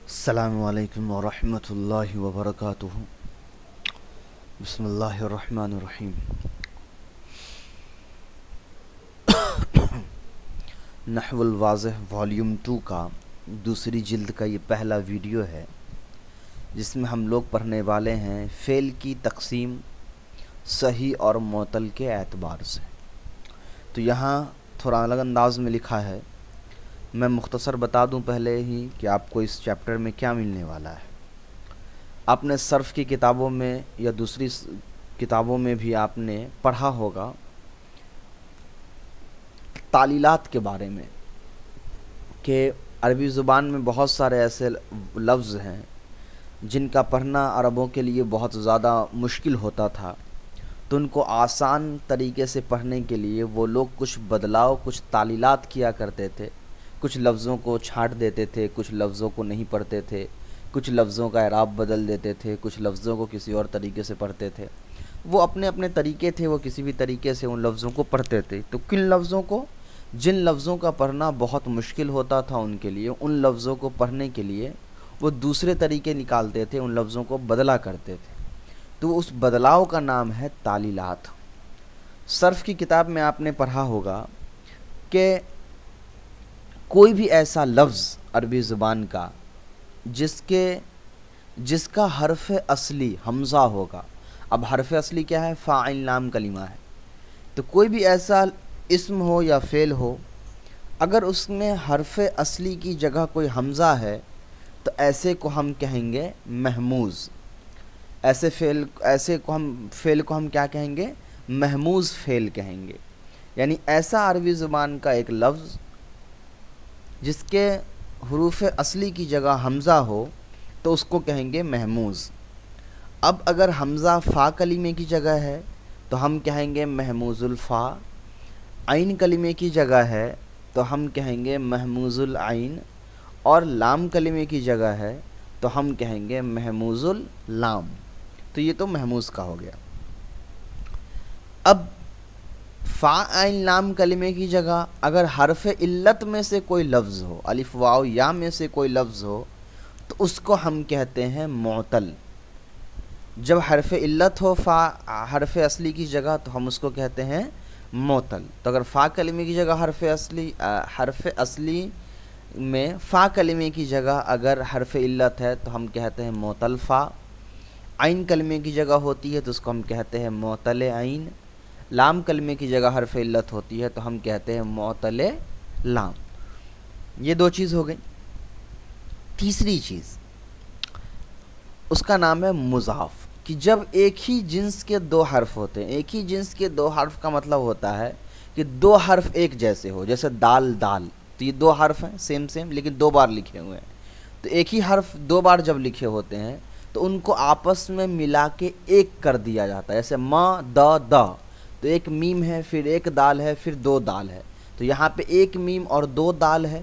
अस्सलामुअलैकुम वरहमतुल्लाहि वबरकातुहू। बिस्मिल्लाहिर्रहमानिर्रहीम। नहवुल वाज़िह वॉल्यूम 2 का दूसरी जिल्द का ये पहला वीडियो है, जिसमें हम लोग पढ़ने वाले हैं फ़ेल की तक़सीम सही और मुअत्तल के एतबार से। तो यहाँ थोड़ा अलग अंदाज में लिखा है। मैं मुख्तसर बता दूं पहले ही कि आपको इस चैप्टर में क्या मिलने वाला है। आपने सर्फ़ की किताबों में या दूसरी किताबों में भी आपने पढ़ा होगा तालीलात के बारे में, कि अरबी ज़ुबान में बहुत सारे ऐसे लफ्ज़ हैं जिनका पढ़ना अरबों के लिए बहुत ज़्यादा मुश्किल होता था। तो उनको आसान तरीके से पढ़ने के लिए वो लोग कुछ बदलाव, कुछ तालीलात किया करते थे। कुछ लफ्ज़ों को छांट देते थे, कुछ लफ्ज़ों को नहीं पढ़ते थे, कुछ लफ्ज़ों का एराब बदल देते थे, कुछ लफ्ज़ों को किसी और तरीके से पढ़ते थे। वो अपने अपने तरीके थे, वो किसी भी तरीके से उन लफ्ज़ों को पढ़ते थे। तो किन लफ्ज़ों को, जिन लफ्ज़ों का पढ़ना बहुत मुश्किल होता था उनके लिए, उन लफ्ज़ों को पढ़ने के लिए वो दूसरे तरीके निकालते थे, उन लफ्ज़ों को बदला करते थे। तो उस बदलाव का नाम है तालीलात। सर्फ़ की किताब में आपने पढ़ा होगा कि कोई भी ऐसा लफ्ज़ अरबी ज़ुबान का जिसका हर्फ़ असली हमज़ा होगा। अब हर्फ़ असली क्या है? फ़ाइल नाम कलिमा है। तो कोई भी ऐसा इस्म हो या फ़ेल हो, अगर उसमें हर्फ़ असली की जगह कोई हमज़ा है तो ऐसे को हम कहेंगे महमूज़। ऐसे फ़ेल को हम क्या कहेंगे? महमूज़ फ़ेल कहेंगे। यानी ऐसा अरबी ज़ुबान का एक लफ्ज़ जिसके हुरूफ़ असली की जगह हमज़ा हो तो उसको कहेंगे महमूज़। अब अगर हमज़ा फ़ा कलिमे की जगह है तो हम कहेंगे महमूज़ुल फ़ा। आइन कलिमे की जगह है तो हम कहेंगे महमूज़ुल आइन। और लाम कलिमे की जगह है तो हम कहेंगे महमूज़ुल लाम। तो ये तो महमूज़ का हो गया। अब फ़ा आइन लाम कलिमे की जगह अगर हर्फ़ इल्लत में से कोई लफ्ज़ हो, अलिफ वाव या में से कोई लफ्ज़ हो, तो उसको हम कहते हैं मुअत्तल। जब हर्फ़ इल्लत हो फ़ा हर्फ़ असली की जगह तो हम उसको कहते हैं मुअत्तल। तो अगर फ़ा कलिमे की जगह हर्फ़ असली में फ़ा कलिमे की जगह अगर हर्फ़ इल्लत है तो हम कहते हैं मुअत्तल फ़ा। आइन कलिमे की जगह होती है तो उसको हम कहते हैं मुअत्तल आइन। लाम कलमे की जगह हर्फ़ इल्लत होती है तो हम कहते हैं मुअत्तल लाम। ये दो चीज़ हो गई। तीसरी चीज़ उसका नाम है मुज़ाफ़, कि जब एक ही जिन्स के दो हर्फ होते हैं। एक ही जिन्स के दो हर्फ का मतलब होता है कि दो हर्फ एक जैसे हो। जैसे दाल दाल, तो ये दो हर्फ हैं सेम लेकिन दो बार लिखे हुए हैं। तो एक ही हर्फ दो बार जब लिखे होते हैं तो उनको आपस में मिला के एक कर दिया जाता है। जैसे म द, तो एक मीम है, फिर एक दाल है, फिर दो दाल है। तो यहाँ पे एक मीम और दो दाल है,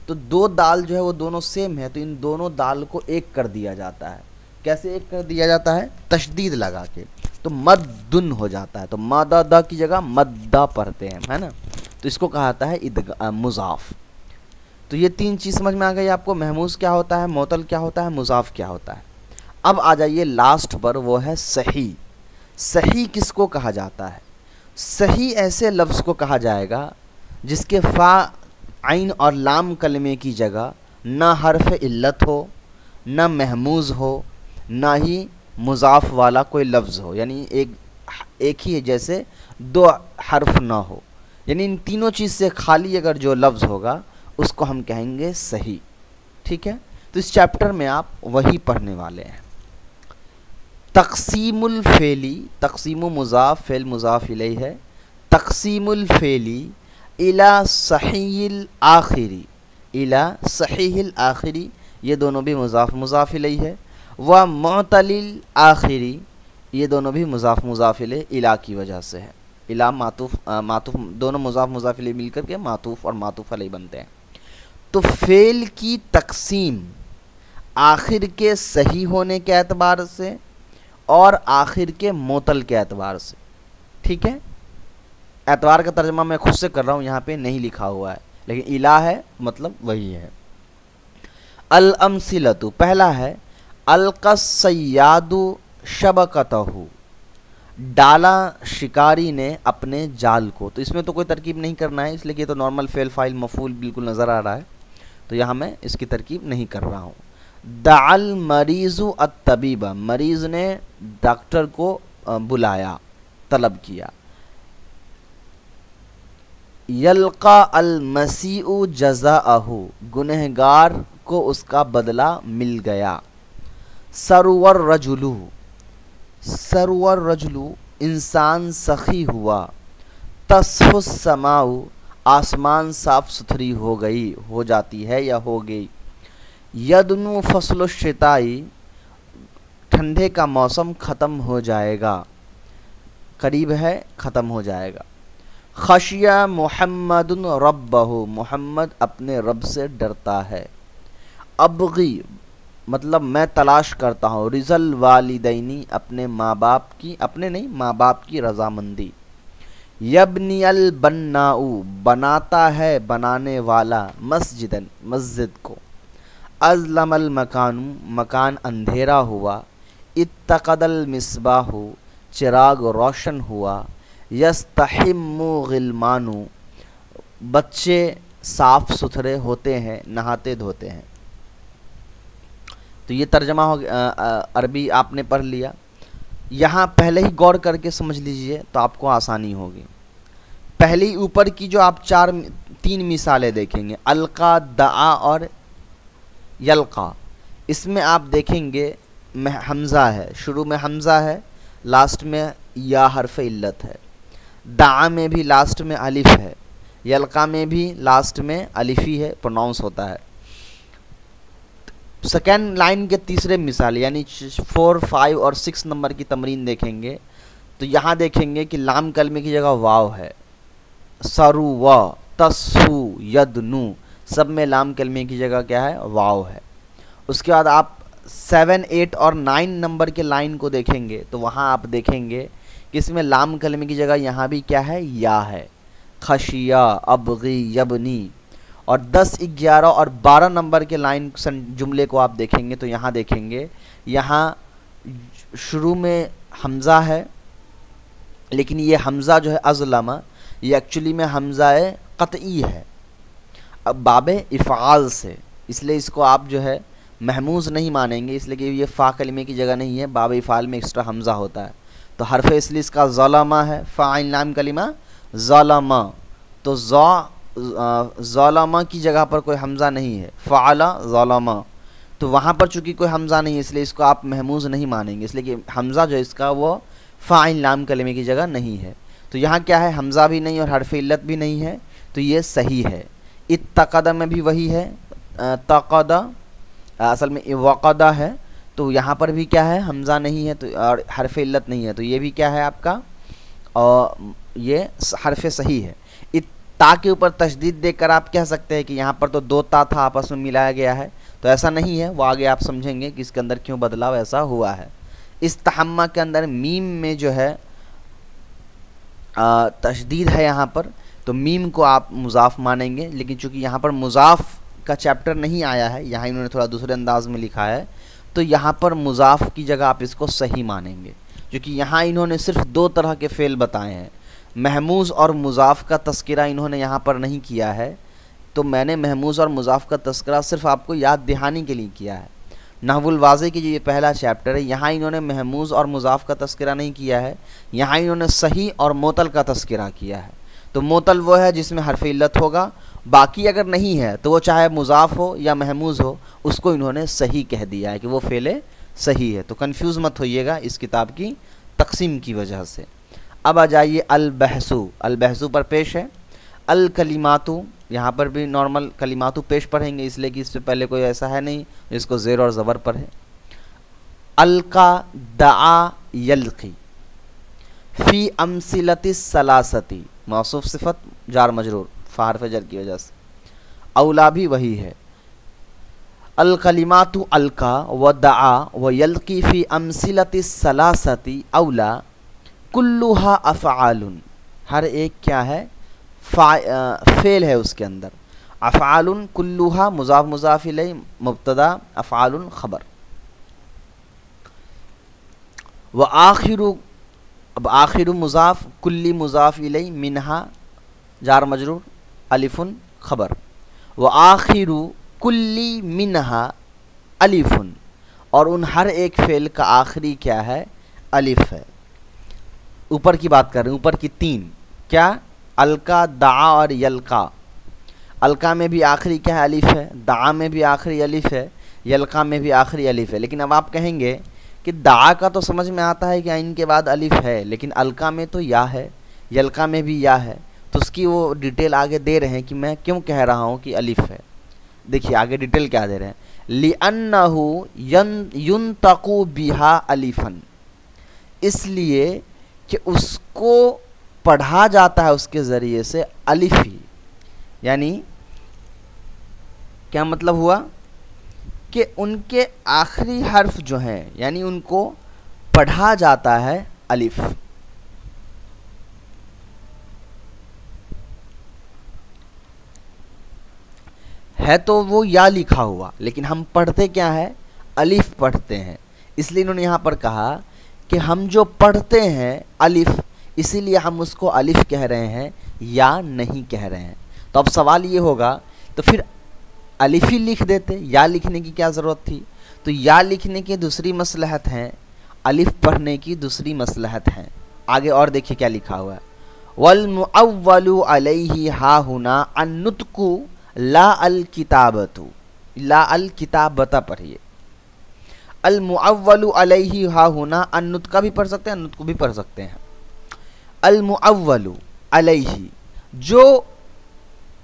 तो दो दाल जो है वो दोनों सेम है, तो इन दोनों दाल को एक कर दिया जाता है। कैसे एक कर दिया जाता है? तशदीद लगा के, तो मद्दुन हो जाता है। तो मदा द की जगह मद्दा पढ़ते हैं, है ना। तो इसको कहा जाता है मुज़ाफ़। तो ये तीन चीज़ समझ में आ गई आपको। महमूज़ क्या होता है, मुअत्तल क्या होता है, मुज़ाफ़ क्या होता है। अब आ जाइए लास्ट पर, वो है सही। सही किसको कहा जाता है? सही ऐसे लफ्ज़ को कहा जाएगा जिसके फ़ा आइन और लाम कलमे की जगह ना हर्फ़ इल्लत हो, ना महमूज़ हो, ना ही मुज़ाफ़ वाला कोई लफ्ज़ हो। यानी एक ही है, जैसे दो हर्फ ना हो। यानी इन तीनों चीज़ से खाली अगर जो लफ्ज़ होगा उसको हम कहेंगे सही। ठीक है। तो इस चैप्टर में आप वही पढ़ने वाले हैं। तक़सीमुल फ़ेली, तक़सीमु मुज़ाफ़, फ़ेल मुज़ाफ़ इलैहि है। तक़सीमुल फ़ेली इला सहीहिल आखिरी, इला सहीहिल आखिरी, ये दोनों भी मुज़ाफ़ मुज़ाफ़ इलैहि है। व मुअत्तलिल आखिरी, ये दोनों भी मुज़ाफ़ मुज़ाफ़ इलैहि इला की वजह से है। इला मातूफ़ दोनों मुज़ाफ़ मुज़ाफ़ इलैहि मिलकर के मातूफ़ और मातूफ़ अलैहि बनते हैं। तो फ़ेल की तक़सीम आखिर के सही होने के एतबार से और आखिर के मुअत्तल के एतबार से। ठीक है। एतबार का तर्जमा मैं खुद से कर रहा हूँ, यहाँ पे नहीं लिखा हुआ है, लेकिन इला है मतलब वही है। अल अमसिलतु पहला है अलकस सय्यादु शबकतहु, डाला शिकारी ने अपने जाल को। तो इसमें तो कोई तरकीब नहीं करना है, इसलिए कि तो नॉर्मल फेल फाइल मफूल बिल्कुल नज़र आ रहा है, तो यहाँ मैं इसकी तरकीब नहीं कर रहा हूँ। दाल मरीज़ु अत्तबीबा, मरीज़ ने डॉक्टर को बुलाया, तलब किया। यल्का अल मसीउ जज़ाअहु, गुनहगार को उसका बदला मिल गया। सरवर रजुलु, सरवर रजुलु इंसान सखी हुआ। तस्फुस समाउ, आसमान साफ सुथरी हो गई, हो जाती है या हो गई। यदनु फसलो शिताई, ठंडे का मौसम ख़त्म हो जाएगा, करीब है ख़त्म हो जाएगा। खशिया मुहम्मदुन रब्बहु, मोहम्मद अपने रब से डरता है। अबगी मतलब मैं तलाश करता हूँ। रिजल वालिदैनी, अपने माँ बाप की, अपने नहीं माँ बाप की रजामंदी। यबनियल बन्नाऊ, बनाता है बनाने वाला। मस्जिदन, मस्जिद को। अज़लमल मकानु, मकान अंधेरा हुआ। इत्तक़दल मिस्बाहु, चिराग रोशन हुआ। यस्तहिम्मु गिलमानु, बच्चे साफ सुथरे होते हैं, नहाते धोते हैं। तो ये तर्जमा हो गया, अरबी आपने पढ़ लिया। यहाँ पहले ही गौर करके समझ लीजिए तो आपको आसानी होगी। पहली ऊपर की जो आप तीन मिसालें देखेंगे, अलका, दआ और यल्का, इसमें आप देखेंगे हमज़ा है, शुरू में हमज़ा है, लास्ट में या हर्फ इल्लत है। दआ में भी लास्ट में अलिफ है, यल्का में भी लास्ट में अलिफी है, प्रोनाउंस होता है। सेकेंड लाइन के तीसरे मिसाल यानी 4, 5 और 6 नंबर की तमरीन देखेंगे तो यहाँ देखेंगे कि लाम कलमे की जगह वाव है। सरु व, तस्हु, यदनु, सब में लाम कलमे की जगह क्या है, वाव है। उसके बाद आप 7, 8 और 9 नंबर के लाइन को देखेंगे तो वहाँ आप देखेंगे कि इसमें लाम कलमे की जगह यहाँ भी क्या है, या है। खशिया, अबगी, यबनी। और 10, 11 और 12 नंबर के लाइन जुमले को आप देखेंगे तो यहाँ देखेंगे, यहाँ शुरू में हमज़ा है, लेकिन ये हमज़ा जो है अज़लमा, ये एक्चुअली में हमज़ा क़तई है, अब बाबे इफ़ाल से, इसलिए इसको आप जो है महमूज़ नहीं मानेंगे, इसलिए कि ये फ़ा कलिमे की जगह नहीं है, बाबे इफ़ाल में एक्स्ट्रा हमज़ा होता है। तो हरफ इसलिए इसका ज़लमा है, फ़ाइल नाम कलिमा ज़लमा, तो ज़लमा की जगह पर कोई हमज़ा नहीं है, फ़अला ज़लमा, तो वहाँ पर चूँकि कोई हमज़ा नहीं है इसलिए इसको आप महमूज़ नहीं मानेंगे, इसलिए कि हमज़ा जो इसका वो फ़ाइल नाम कलिमे की जगह नहीं है। तो यहाँ क्या है, हमज़ा भी नहीं और हरफ इल्लत भी नहीं है, तो ये सही है। इत्तक़दा में भी वही है, तक़दा असल में वक़दा है, तो यहाँ पर भी क्या है, हमज़ा नहीं है तो और हरफ इल्लत नहीं है, तो ये भी क्या है आपका, और ये हरफ सही है। ता के ऊपर तशदीद देकर आप कह सकते हैं कि यहाँ पर तो 2 ता था आपस में मिलाया गया है, तो ऐसा नहीं है, वो आगे आप समझेंगे कि इसके अंदर क्यों बदलाव ऐसा हुआ है। इस्तहम्मा के अंदर मीम में जो है तशदीद है यहाँ पर, तो मीम को आप मुज़ाफ़ मानेंगे, लेकिन चूँकि यहाँ पर मुज़ाफ़ का चैप्टर नहीं आया है, यहाँ इन्होंने थोड़ा दूसरे अंदाज में लिखा है, तो यहाँ पर मुज़ाफ़ की जगह आप इसको सही मानेंगे, क्योंकि यहाँ इन्होंने सिर्फ 2 तरह के फ़ेल बताए हैं। महमूज़ और मुज़ाफ़ का तस्करा इन्होंने यहाँ पर नहीं किया है, तो मैंने महमूज़ और मुज़ाफ़ का तस्करा सिर्फ आपको याद दहानी के लिए किया है। नहवुल वाज़े की जो ये पहला चैप्टर है, यहाँ इन्होंने महमूज़ और मुज़ाफ़ का तस्करा नहीं किया है, यहाँ इन्होंने सही और मोतल का तस्करा किया है। तो मोतल वो है जिसमें हरफ इल्लत होगा, बाकी अगर नहीं है तो वो चाहे मुज़ाफ़ हो या महमूज़ हो, उसको इन्होंने सही कह दिया है कि वो फ़ेले सही है। तो कन्फ्यूज़ मत होइएगा इस किताब की तकसीम की वजह से। अब आ जाइए अल बहसु, अल बहसु पर पेश है। अल कलिमातु, यहाँ पर भी नॉर्मल कलिमातु पेश पढ़ेंगे, इसलिए कि इससे पहले कोई ऐसा है नहीं जिसको ज़ेर और ज़बर पर है। अलका, दआ, यल्क़ी। फ़ी अमसिलति सलासती, मौसूफ़ सिफ़त जार मजरूर, फ़ा हर्फ़ जर की वजह से। औला भी वही है। अल कलिमातु अलका व दआ व यल्क़ी फ़ी अमसिलति सलासती औला कुल्लुहा अफ़आलुन, हर एक क्या है, फ़ेल है उसके अंदर। अफ़आलुन कुल्लुहा मुज़ाफ़ मुज़ाफ़ इलैहि मुब्तदा अफ़आलुन ख़बर। व आखिरु, अब आखिरु मुज़ाफ़ कुल्ली मुज़ाफ़ इलैहि मिनहा जार मजरूर अलिफुन ख़बर। व आखिरु कुल्ली मिनहा अलिफुन, और उन हर एक फ़ेल का आखिरी क्या है? अलिफ है। ऊपर की बात कर रहे हैं, ऊपर की तीन क्या? अलका, दाआ और यल्का। अलका में भी आखिरी क्या है? अलिफ है। दाआ में भी आखिरी अलिफ है। यल्का में भी आखिरी अलिफ है। लेकिन अब आप कहेंगे कि दाआ का तो समझ में आता है कि इनके बाद अलिफ है, लेकिन अलका में तो या है, यल्का में भी या है। तो उसकी वो डिटेल आगे दे रहे हैं कि मैं क्यों कह रहा हूँ कि अलिफ है। देखिए आगे डिटेल क्या दे रहे हैं, लिअन्नहु युन्तक़ु बिहा अलिफन, इसलिए कि उसको पढ़ा जाता है उसके ज़रिए से अलिफ ही। यानी क्या मतलब हुआ कि उनके आखिरी हर्फ जो हैं, यानी उनको पढ़ा जाता है अलिफ। है तो वो या लिखा हुआ, लेकिन हम पढ़ते क्या है? अलिफ पढ़ते हैं। इसलिए इन्होंने यहाँ पर कहा कि हम जो पढ़ते हैं अलिफ, इसीलिए हम उसको अलिफ कह रहे हैं, या नहीं कह रहे हैं। तो अब सवाल ये होगा, तो फिर अलिफ ही लिख देते, या लिखने की क्या ज़रूरत थी? तो या लिखने की दूसरी मसलहत है, अलिफ पढ़ने की दूसरी मसलहत है। आगे और देखिए क्या लिखा हुआ है, वल मुअव्वलु अलैहि हा हुना अन्नुत्कु ला अल किताबतु, ला अल किताबता पढ़िए। अल मुअव्वलु अलैहि हा हुना अन्नुत का भी पढ़ सकते हैं, अन्नुत को भी पढ़ सकते हैं। अल मुअव्वलु अलैहि, जो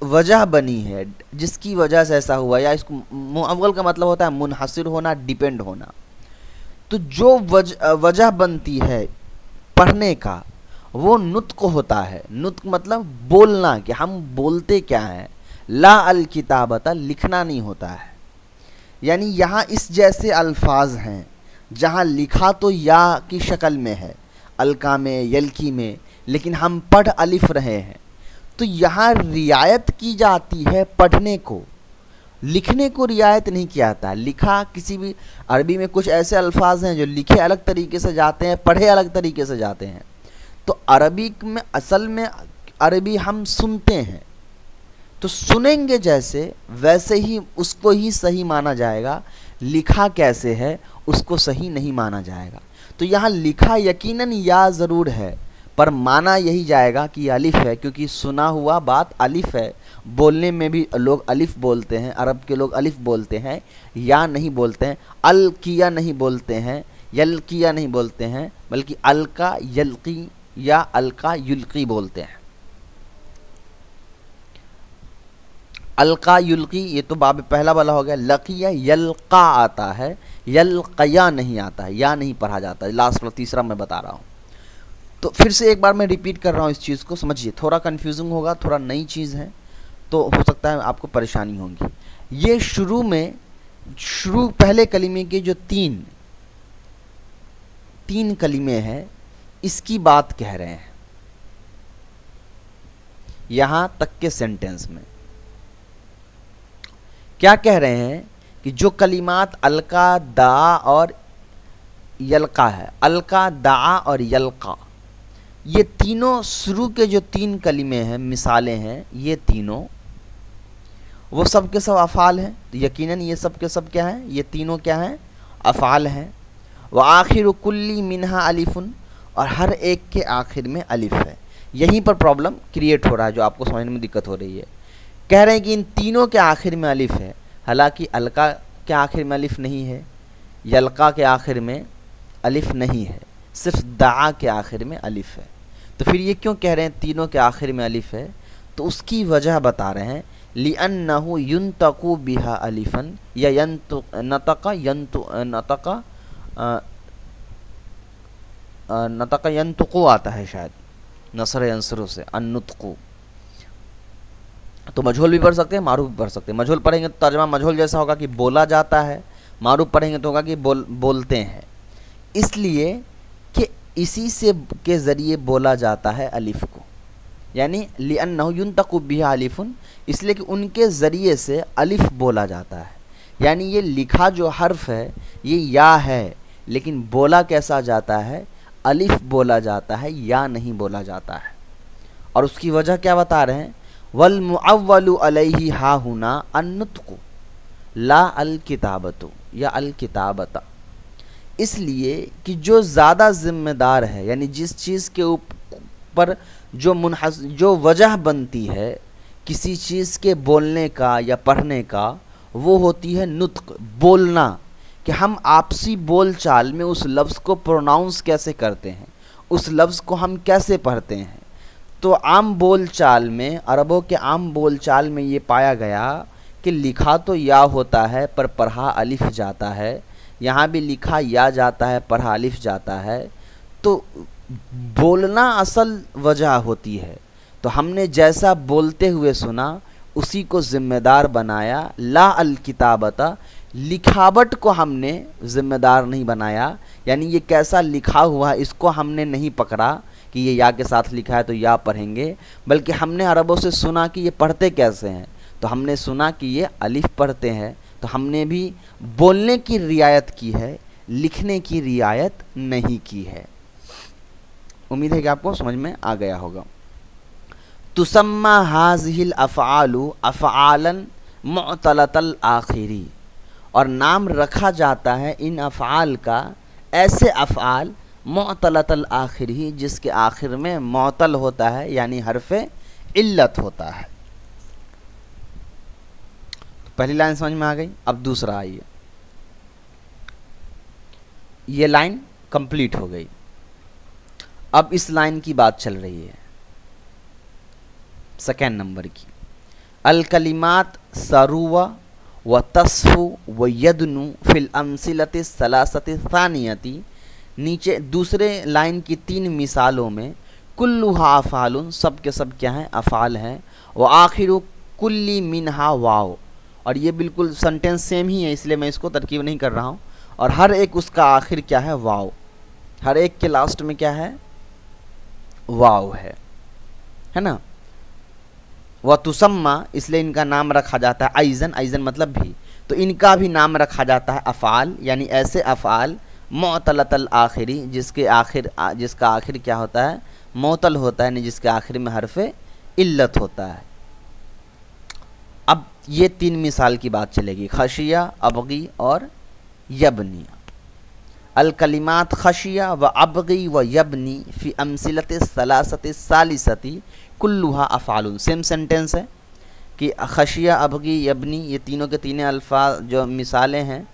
वजह बनी है, जिसकी वजह से ऐसा हुआ, या इसको मुअव्वल का मतलब होता है मुनहसिर होना, डिपेंड होना। तो जो वजह बनती है पढ़ने का, वो नुत्क होता है। नुत्क मतलब बोलना, कि हम बोलते क्या हैं। ला अल किताबता, लिखना नहीं होता है। यानी यहाँ इस जैसे अल्फाज हैं जहाँ लिखा तो या की शक्ल में है, अलका में, यल्की में, लेकिन हम पढ़ अलिफ रहे हैं। तो यहाँ रियायत की जाती है पढ़ने को, लिखने को रियायत नहीं किया जाता। लिखा किसी भी, अरबी में कुछ ऐसे अल्फाज हैं जो लिखे अलग तरीके से जाते हैं, पढ़े अलग तरीके से जाते हैं। तो अरबी में असल में अरबी हम सुनते हैं, तो सुनेंगे जैसे वैसे ही उसको ही सही माना जाएगा। लिखा कैसे है उसको सही नहीं माना जाएगा। तो यहाँ लिखा यकीनन या ज़रूर है, पर माना यही जाएगा कि अलिफ है, क्योंकि सुना हुआ बात अलिफ है। बोलने में भी लोग अलिफ बोलते हैं, अरब के लोग अलिफ बोलते हैं, या नहीं बोलते हैं। अल किया नहीं बोलते हैं, यल किया नहीं बोलते हैं, बल्कि अलका यल्की या अलका युल्की बोलते हैं। अलका युल्की ये तो बाब पहला वाला हो गया। लकिया यल्का आता है, यल्कया नहीं आता है, या नहीं पढ़ा जाता है। लास्ट वाला तीसरा मैं बता रहा हूँ। तो फिर से एक बार मैं रिपीट कर रहा हूँ इस चीज़ को, समझिए। थोड़ा कन्फ्यूजिंग होगा, थोड़ा नई चीज़ है, तो हो सकता है आपको परेशानी होगी। ये शुरू में, पहले कलीमे के जो तीन कलीमे हैं, इसकी बात कह रहे हैं यहाँ तक के सेंटेंस में। क्या कह रहे हैं कि जो कलिमात अलका, दा और यल्का है, अलका, दा और यल्का, ये तीनों शुरू के जो तीन कलिमे हैं, मिसालें हैं, ये तीनों वो सब के सब अफ़ाल हैं। तो यकीनन ये सब के सब क्या हैं? ये तीनों क्या हैं? अफ़ाल हैं। व आखिर कुल्ली मिनहा अलिफुन, और हर एक के आखिर में अलिफ है। यहीं पर प्रॉब्लम क्रिएट हो रहा है, जो आपको समझने में दिक्कत हो रही है। कह रहे हैं कि इन तीनों के आखिर में अलिफ है, हालांकि अलका के आखिर में अलिफ नहीं है, यल्का के आखिर में अलिफ नहीं है, सिर्फ दा के आखिर में अलिफ है। तो फिर ये क्यों कह रहे हैं तीनों के आखिर में अलिफ है? तो उसकी वजह बता रहे हैं, लिअन्नहु युन्तक़ु बिहा अलिफन, या नतक़ यंतुक़ु आता है शायद, नसर यंसरू से, अन्नुत्क़ु। तो मजहूल भी पढ़ सकते हैं, मारूफ भी पढ़ सकते हैं। मजहूल पढ़ेंगे तो तर्जमा मजहूल जैसा होगा कि बोला जाता है, मारूफ पढ़ेंगे तो होगा कि बोलते हैं। इसलिए कि इसी से के ज़रिए बोला जाता है अलिफ को। यानी लिअन्नहु युन्तक़ु बिही अलिफुन, इसलिए कि उनके ज़रिए से अलिफ बोला जाता है। यानी ये लिखा जो हर्फ है ये या है, लेकिन बोला कैसा जाता है, अलिफ बोला जाता है, या नहीं बोला जाता है। और उसकी वजह क्या बता रहे हैं, वल मुअव्वलु अलैहि हा हुना अन्नुत्क़ु ला अल किताबतु या अल किताबता, इसलिए कि जो ज़्यादा जिम्मेदार है, यानी जिस चीज़ के ऊपर जो वजह बनती है किसी चीज़ के बोलने का या पढ़ने का, वो होती है नुत्क, बोलना, कि हम आपसी बोल चाल में उस लफ्ज़ को प्रोनाउंस कैसे करते हैं, उस लफ्ज़ को हम कैसे पढ़ते हैं। तो आम बोल चाल में, अरबों के आम बोल चाल में ये पाया गया कि लिखा तो या होता है पर पढ़ा अलिफ जाता है, यहाँ भी लिखा या जाता है पढ़ा अलिफ जाता है। तो बोलना असल वजह होती है, तो हमने जैसा बोलते हुए सुना उसी को ज़िम्मेदार बनाया। ला अल किताबता, लिखावट को हमने ज़िम्मेदार नहीं बनाया, यानी ये कैसा लिखा हुआ है इसको हमने नहीं पकड़ा कि ये या के साथ लिखा है तो या पढ़ेंगे, बल्कि हमने अरबों से सुना कि ये पढ़ते कैसे हैं, तो हमने सुना कि ये अलिफ पढ़ते हैं, तो हमने भी बोलने की रियायत की है, लिखने की रियायत नहीं की है। उम्मीद है कि आपको समझ में आ गया होगा। तुसम्मा हाज़िहिल अफ़आलु अफ़आलन मुअतलतल आखिरी, और नाम रखा जाता है इन अफ़आल का ऐसे अफ़आल मुअतलतल आखिरी, जिसके आखिर में मुअतल होता है, यानी हरफ़े इल्लत होता है। तो पहली लाइन समझ में आ गई। अब दूसरा आइए, ये लाइन कंप्लीट हो गई। अब इस लाइन की बात चल रही है सेकेंड नंबर की। अल कलिमात सरुवा व तस्फु व यदनु फिल अमसिलति सलासति सानियति, नीचे दूसरे लाइन की 3 मिसालों में कुल्लुहा अफ़ालुन, सब के सब क्या हैं, अफ़ाल हैं। व आखिरु कुल्ली मिनहा वाव, और ये बिल्कुल सेंटेंस सेम ही है, इसलिए मैं इसको तरकीब नहीं कर रहा हूँ। और हर एक उसका आखिर क्या है, वाव, हर एक के लास्ट में क्या है, वाव है ना। व तुसम्मा, इसलिए इनका नाम रखा जाता है आइज़न, आइज़न मतलब भी, तो इनका भी नाम रखा जाता है अफ़ाल, यानी ऐसे अफ़ाल मुअतलतल आखिरी, जिसका आखिर क्या होता है, मुअतल होता है, यानी जिसके आखिर में हरफ़े इल्लत होता है। अब ये 3 मिसाल की बात चलेगी, खशिया, अबगी और यबनी। अल कलिमात खशिया व अबगी व यबनी फ़ी अमसिलति सलासति सालिसति कुल्लुहा अफ़ालुन, सेम सेंटेंस है कि खशिया, अबगी, यबनी, ये तीनों के तीनों अल्फाज जो मिसालें हैं,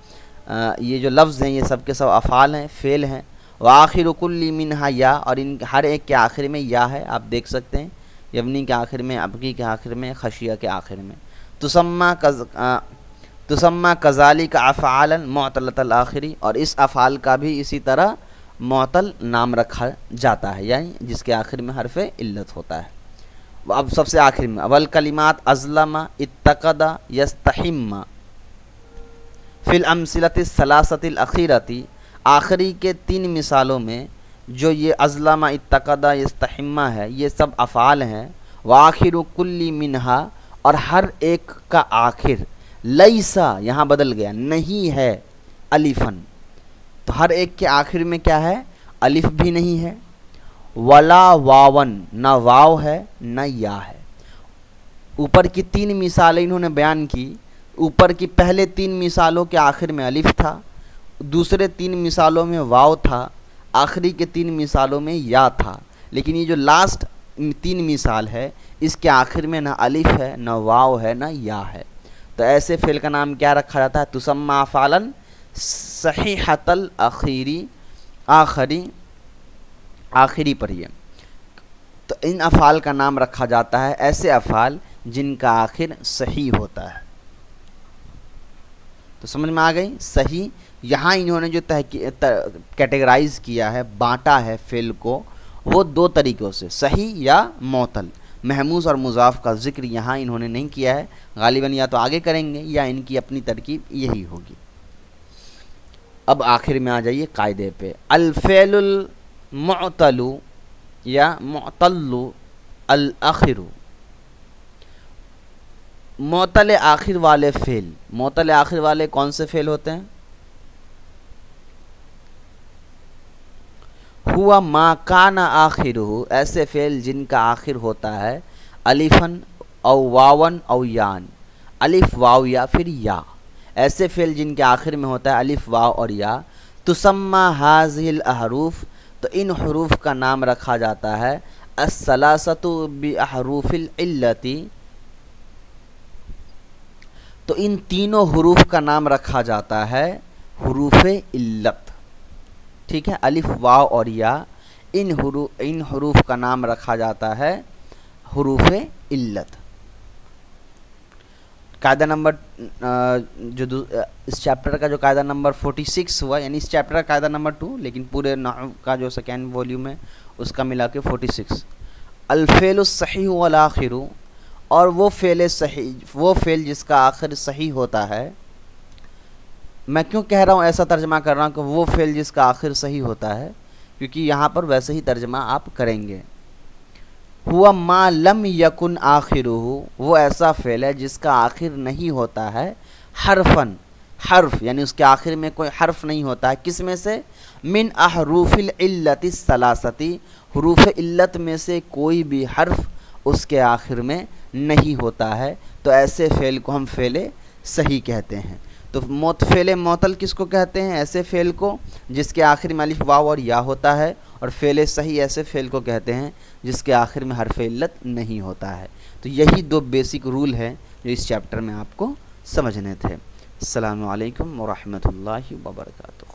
ये जो लफ्ज़ हैं, ये सब के सब अफ़ाल हैं, फ़ेल हैं। व आखिर कुल्ली मिनहा या, और इन हर एक के आखिर में या है, आप देख सकते हैं, यबनी के आखिर में, अबगी के आखिर में, खशिया के आखिर में। तुसम्मा कज़ाली का अफ़आलन मुअतलतल आखिरी, और इस अफ़ाल का भी इसी तरह मुअतल नाम रखा जाता है, यानी जिसके आखिर में हरफ़े इल्लत होता है। अब सबसे आखिर में अवल कलिमात अज़लमा इत्तक़दा यस्तहिम्मा फिल अमसिलति सलासतिल अखीरती, आखिरी के 3 मिसालों में जो ये अज़लमा, इत्तक़दा, यस्तहिम्मा है, ये सब अफ़ाल हैं। व आखिरु कुल्ली मिनहा, और हर एक का आखिर, लैसा यहाँ बदल गया, नहीं है, अलिफन, तो हर एक के आखिर में क्या है, अलिफ भी नहीं है। वला वावन, ना वाव है ना या है। ऊपर की 3 मिसालें इन्होंने बयान की, ऊपर की पहले 3 मिसालों के आखिर में अलिफ था, दूसरे 3 मिसालों में वाव था, आखिरी के 3 मिसालों में या था, लेकिन ये जो लास्ट 3 मिसाल है इसके आखिर में ना अलिफ है, ना वाव है, ना या है। तो ऐसे फ़ेल का नाम क्या रखा जाता है, तुसम्मा अफ़ालन सहीहतल आखिरी, आखिरी पढ़िए। तो इन अफ़ाल का नाम रखा जाता है ऐसे अफ़ाल जिनका आखिर सही होता है। तो समझ में आ गई, सही। यहाँ इन्होंने जो कैटेगराइज किया है, बांटा है फ़ेल को, वो 2 तरीक़ों से, सही या मुअतल। महमूज़ और मुज़ाफ़ का ज़िक्र यहाँ इन्होंने नहीं किया है, गालिबन या तो आगे करेंगे या इनकी अपनी तरकीब यही होगी। अब आखिर में आ जाइए कायदे पे। अल फ़ेलुल मुअतलु या मुअतल्लु अल आखिरु, मोतल आखिर वाले फेल, मोतल आखिर वाले कौन से फेल होते हैं? हुआ मा काना आखिरुहु, ऐसे फेल जिनका आखिर होता है अलिफन औ वावन औ यान, अलिफ वाव या फिर या, ऐसे फेल जिनके आखिर में होता है अलिफ वाव और या। तुसम्मा हाज़िल अहरूफ, तो इन हरूफ का नाम रखा जाता है अस्सलासतु बि अहरूफिल इल्लती, तो इन तीनों हरूफ का नाम रखा जाता है हरूफ इल्लत। ठीक है, अलिफ वाव और या, इन हरूफ का नाम रखा जाता है हरूफ इल्लत। कायदा नंबर इस चैप्टर का जो कायदा नंबर 46 हुआ, यानी इस चैप्टर का कायदा नंबर 2, लेकिन पूरे नाहव का जो सेकेंड वॉल्यूम है उसका मिला के 46। अल्फेलु सही वल आखिरु, और वो फेल सही, वो फेल जिसका आखिर सही होता है। मैं क्यों कह रहा हूँ ऐसा तर्जमा कर रहा हूँ कि वो फेल जिसका आखिर सही होता है, क्योंकि यहाँ पर वैसे ही तर्जमा आप करेंगे। हुआ मा लम यकुन आखिरुहु, वो ऐसा फेल है जिसका आखिर नहीं होता है हरफन, हर्फ यानी उसके आखिर में कोई हर्फ नहीं होता है। किस में से? मिन अहरूफिल इल्लति सलासती, हरूफ इल्लत में से कोई भी हर्फ उसके आखिर में नहीं होता है, तो ऐसे फेल को हम फेले सही कहते हैं। तो फेले मोतल किसको कहते हैं? ऐसे फेल को जिसके आखिर में अलिफ वाव और या होता है, और फेले सही ऐसे फेल को कहते हैं जिसके आखिर में हर्फ इल्लत नहीं होता है। तो यही 2 बेसिक रूल हैं जो इस चैप्टर में आपको समझने थे। अस्सलामु अलैकुम व रहमतुल्लाहि व बरकातुहू।